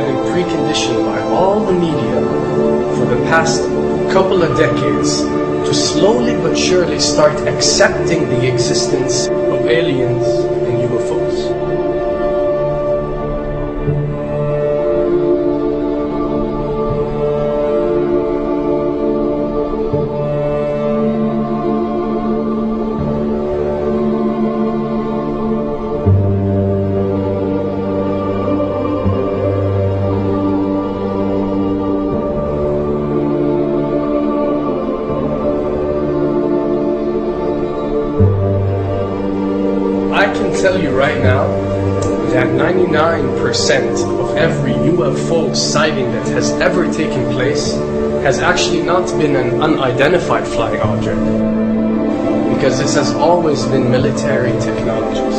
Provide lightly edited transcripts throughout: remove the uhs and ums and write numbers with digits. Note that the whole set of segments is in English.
been preconditioned by all the media for the past couple of decades to slowly but surely start accepting the existence of aliens and UFOs. Tell you right now that 99% of every UFO sighting that has ever taken place has actually not been an unidentified flying object, because this has always been military technologies.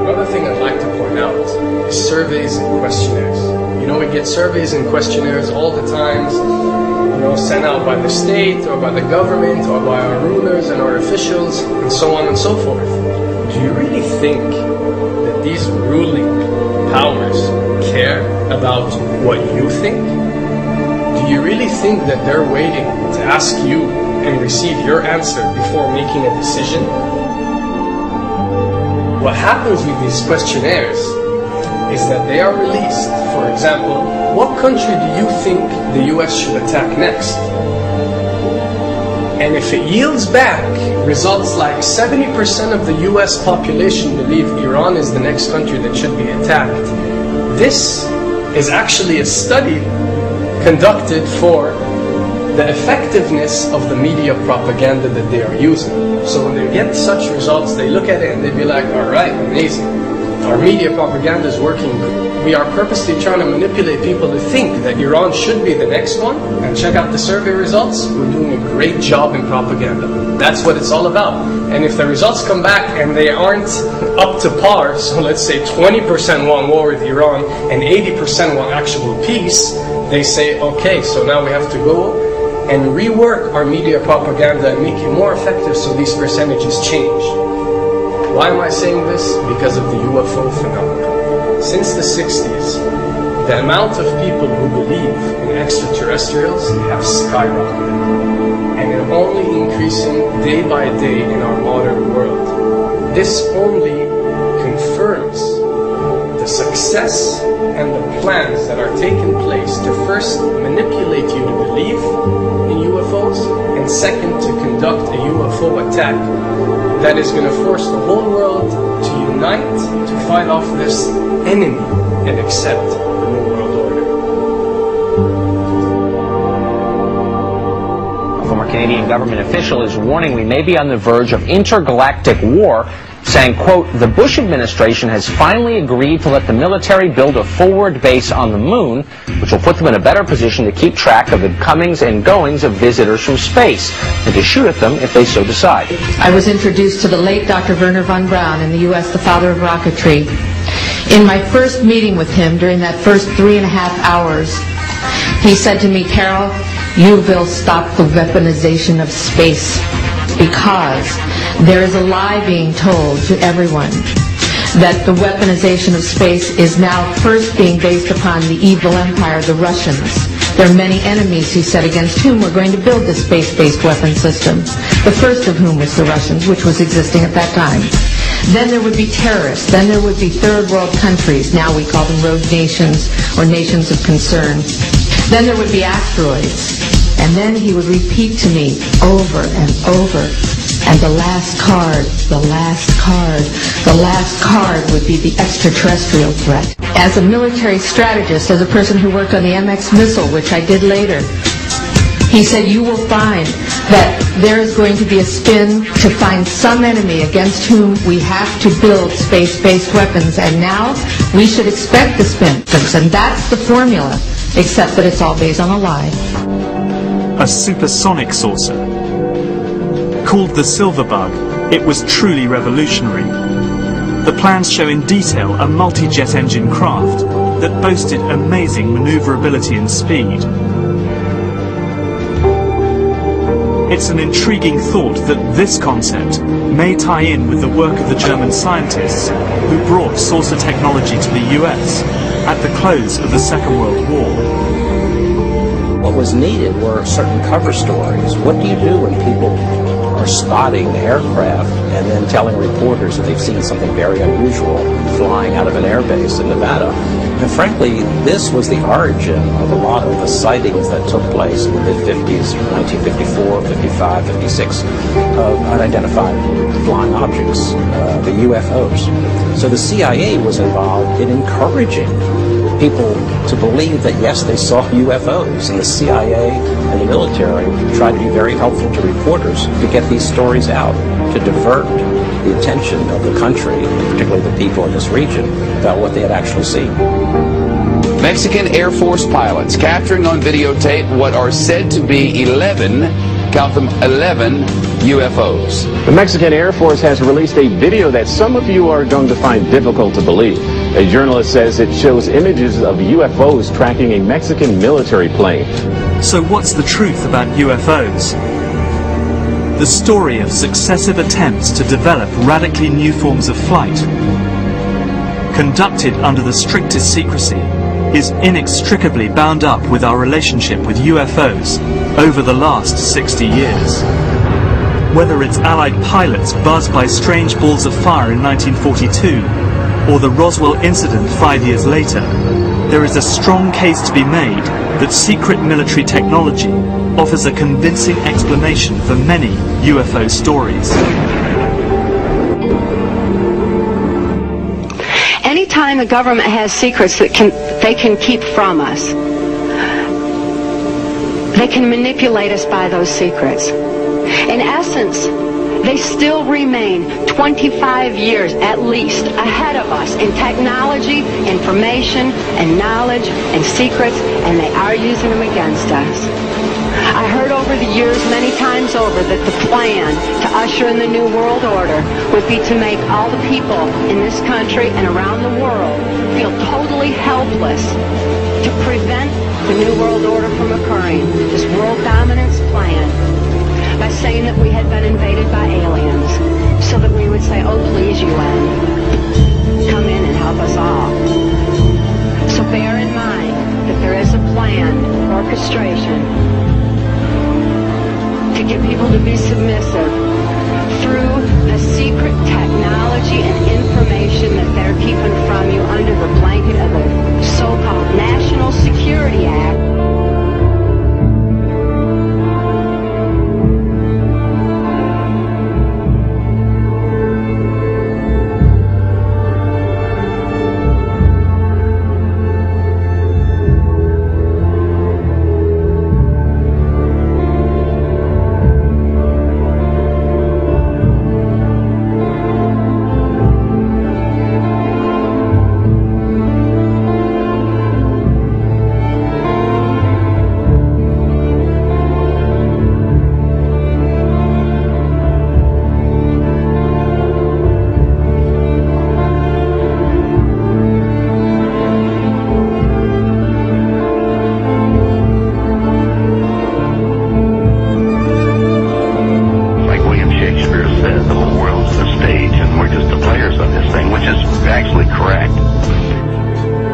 Another thing I'd like to point out is surveys and questionnaires. You know, we get surveys and questionnaires all the time, sent out by the state or by the government or by our rulers and our officials and so on and so forth. Do you really think that these ruling powers care about what you think? Do you really think that they're waiting to ask you and receive your answer before making a decision? What happens with these questionnaires is that they are released. For example, what country do you think the US should attack next? And if it yields back results like 70% of the US population believe Iran is the next country that should be attacked, this is actually a study conducted for the effectiveness of the media propaganda that they are using. So when they get such results, they look at it and they be like, all right, amazing. Our media propaganda is working. We are purposely trying to manipulate people to think that Iran should be the next one. And check out the survey results. We're doing a great job in propaganda. That's what it's all about. And if the results come back and they aren't up to par, so let's say 20% want war with Iran and 80% want actual peace, they say, okay, so now we have to go and rework our media propaganda and make it more effective so these percentages change. Why am I saying this? Because of the UFO phenomenon. Since the 60s, the amount of people who believe in extraterrestrials have skyrocketed, and it's only increasing day by day in our modern world. This only confirms the success and the plans that are taking place to first manipulate you to believe in UFOs, and second, to conduct a UFO attack that is going to force the whole world to unite to fight off this enemy and accept the New World Order. A former Canadian government official is warning we may be on the verge of intergalactic war, saying, quote, the Bush administration has finally agreed to let the military build a forward base on the moon, which will put them in a better position to keep track of the comings and goings of visitors from space, and to shoot at them if they so decide. I was introduced to the late Dr. Wernher von Braun in the U.S., the father of rocketry. In my first meeting with him, during that first 3.5 hours, he said to me, Carol, you will stop the weaponization of space, because there is a lie being told to everyone that the weaponization of space is now first being based upon the evil empire, the Russians. There are many enemies, he said, against whom we're going to build this space-based weapon system. The first of whom was the Russians, which was existing at that time. Then there would be terrorists. Then there would be third world countries. Now we call them rogue nations or nations of concern. Then there would be asteroids. And then he would repeat to me over and over, and the last card, the last card, the last card would be the extraterrestrial threat. As a military strategist, as a person who worked on the MX missile, which I did later, he said, you will find that there is going to be a spin to find some enemy against whom we have to build space-based weapons, and now we should expect the spin. And that's the formula, except that it's all based on a lie. A supersonic saucer. Called the Silver Bug, it was truly revolutionary. The plans show in detail a multi-jet engine craft that boasted amazing maneuverability and speed. It's an intriguing thought that this concept may tie in with the work of the German scientists who brought saucer technology to the US at the close of the Second World War. What was needed were certain cover stories. What do you do when people are spotting aircraft and then telling reporters that they've seen something very unusual flying out of an airbase in Nevada? And frankly, this was the origin of a lot of the sightings that took place in the mid-50s, 1954, 55, 56, of unidentified flying objects, the UFOs. So the CIA was involved in encouraging people to believe that, yes, they saw UFOs, and the CIA and the military tried to be very helpful to reporters to get these stories out, to divert the attention of the country, and particularly the people in this region, about what they had actually seen. Mexican Air Force pilots capturing on videotape what are said to be 11, count them, 11 UFOs. The Mexican Air Force has released a video that some of you are going to find difficult to believe. A journalist says it shows images of UFOs tracking a Mexican military plane. So what's the truth about UFOs? The story of successive attempts to develop radically new forms of flight, conducted under the strictest secrecy, is inextricably bound up with our relationship with UFOs over the last 60 years. Whether it's Allied pilots buzzed by strange balls of fire in 1942, or the Roswell incident 5 years later, there is a strong case to be made that secret military technology offers a convincing explanation for many UFO stories. Anytime the government has secrets that they can keep from us, they can manipulate us by those secrets. In essence, they still remain 25 years at least ahead of us in technology, information, and knowledge, and secrets, and they are using them against us. I heard over the years many times over that the plan to usher in the New World Order would be to make all the people in this country and around the world feel totally helpless to prevent the New World Order from occurring, this world dominance plan, by saying that we had been invaded by aliens, so that we would say, oh please UN, come in and help us all. So bear in mind that there is a planned orchestration to get people to be submissive through the secret technology and information that they're keeping from you under the blanket of the so-called National Security Act.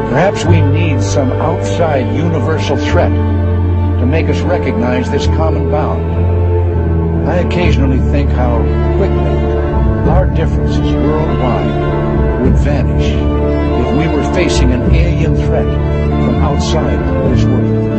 Perhaps we need some outside universal threat to make us recognize this common bound. I occasionally think how quickly our differences worldwide would vanish if we were facing an alien threat from outside this world.